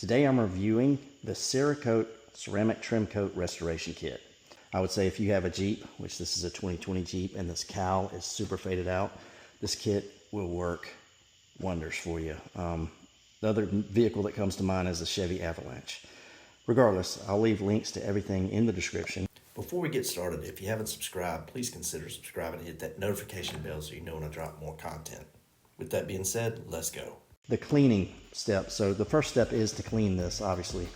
Today I'm reviewing the Cerakote Ceramic Trim Coat Restoration Kit. I would say if you have a Jeep, which this is a 2020 Jeep, and this cowl is super faded out, this kit will work wonders for you. The other vehicle that comes to mind is the Chevy Avalanche. Regardless, I'll leave links to everything in the description. Before we get started, if you haven't subscribed, please consider subscribing and hit that notification bell so you know when I drop more content. With that being said, let's go. The cleaning step. So the first step is to clean this, obviously.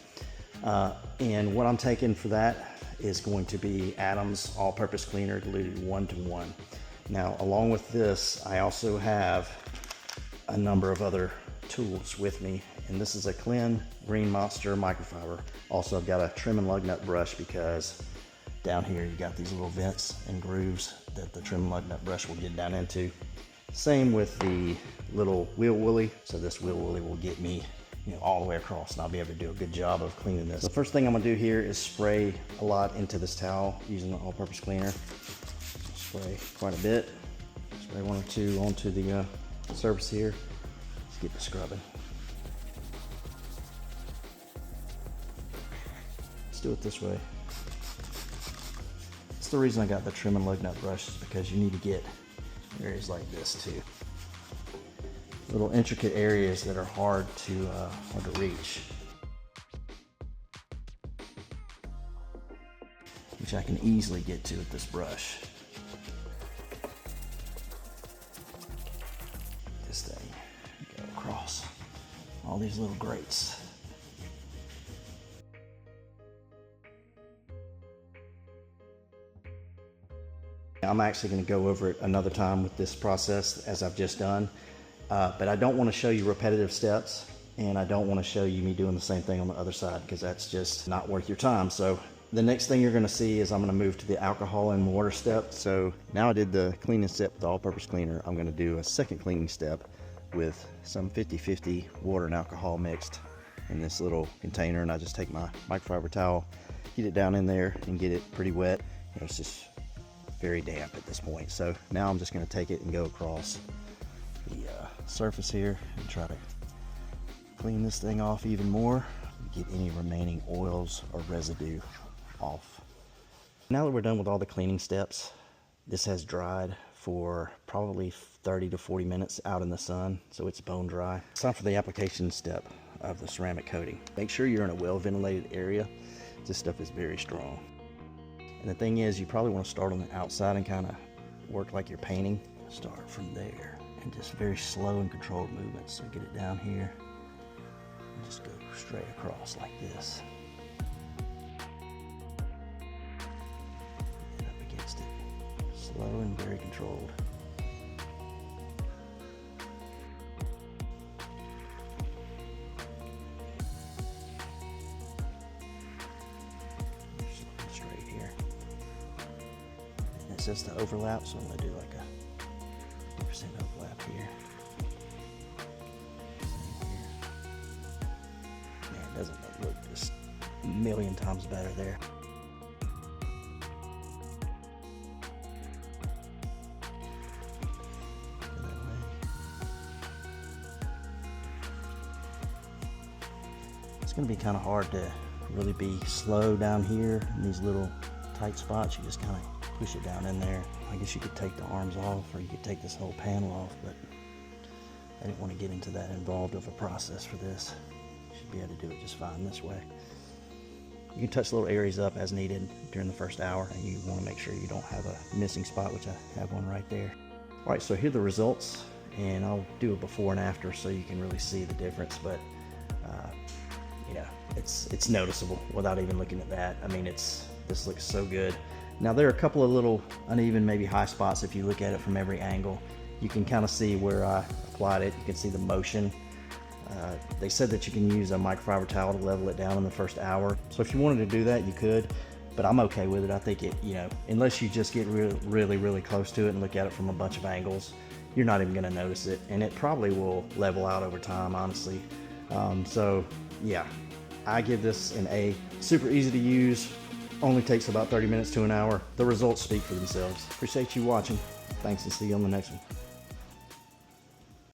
And what I'm taking for that is going to be Adam's all-purpose cleaner diluted 1:1. Now, along with this, I also have a number of other tools with me. And this is a Clean Green Monster microfiber. Also, I've got a trim and lug nut brush because down here you got these little vents and grooves that the trim and lug nut brush will get down into. Same with the little wheel woolly. So this wheel woolly will get me, all the way across, and I'll be able to do a good job of cleaning this. The first thing I'm gonna do here is spray a lot into this towel using the all-purpose cleaner. Spray quite a bit. Spray 1 or 2 onto the surface here. Let's get the scrubbing. Let's do it this way. That's the reason I got the trim and lug nut brush, is because you need to get areas like this too. Little intricate areas that are hard to reach, which I can easily get to with this brush. This thing, go across all these little grates. I'm actually going to go over it another time with this process as I've just done, but I don't want to show you repetitive steps, and I don't want to show you me doing the same thing on the other side because that's just not worth your time. So the next thing you're going to see is I'm going to move to the alcohol and water step. So now I did the cleaning step with the all-purpose cleaner. I'm going to do a second cleaning step with some 50-50 water and alcohol mixed in this little container, and I just take my microfiber towel, get it down in there and get it pretty wet. It's just very damp at this point. So now I'm just going to take it and go across the surface here and try to clean this thing off even more, get any remaining oils or residue off. Now that we're done with all the cleaning steps, this has dried for probably 30 to 40 minutes out in the sun, so it's bone dry. It's time for the application step of the ceramic coating. Make sure you're in a well ventilated area. This stuff is very strong. And the thing is, you probably want to start on the outside and kind of work like you're painting. Start from there and just very slow and controlled movements. So get it down here and just go straight across like this. Get up against it. Slow and very controlled. It says to overlap, so I'm going to do like a 50% overlap here. Man, doesn't it look just a million times better there? It's going to be kind of hard to really be slow down here in these little tight spots. You just kind of push it down in there. I guess you could take the arms off, or you could take this whole panel off, but I didn't want to get into that involved of a process for this. Should be able to do it just fine this way. You can touch little areas up as needed during the first hour, and you want to make sure you don't have a missing spot, which I have one right there. All right, so here are the results, and I'll do a before and after so you can really see the difference, but it's noticeable without even looking at that. I mean, this looks so good. Now there are a couple of little uneven, maybe high spots. If you look at it from every angle, you can kind of see where I applied it. You can see the motion. They said that you can use a microfiber towel to level it down in the first hour. So if you wanted to do that, you could, but I'm okay with it. I think it, unless you just get really close to it and look at it from a bunch of angles, you're not even gonna notice it. And it probably will level out over time, honestly. So yeah, I give this an A. Super easy to use. Only takes about 30 minutes to an hour. The results speak for themselves. Appreciate you watching. Thanks, and see you on the next one.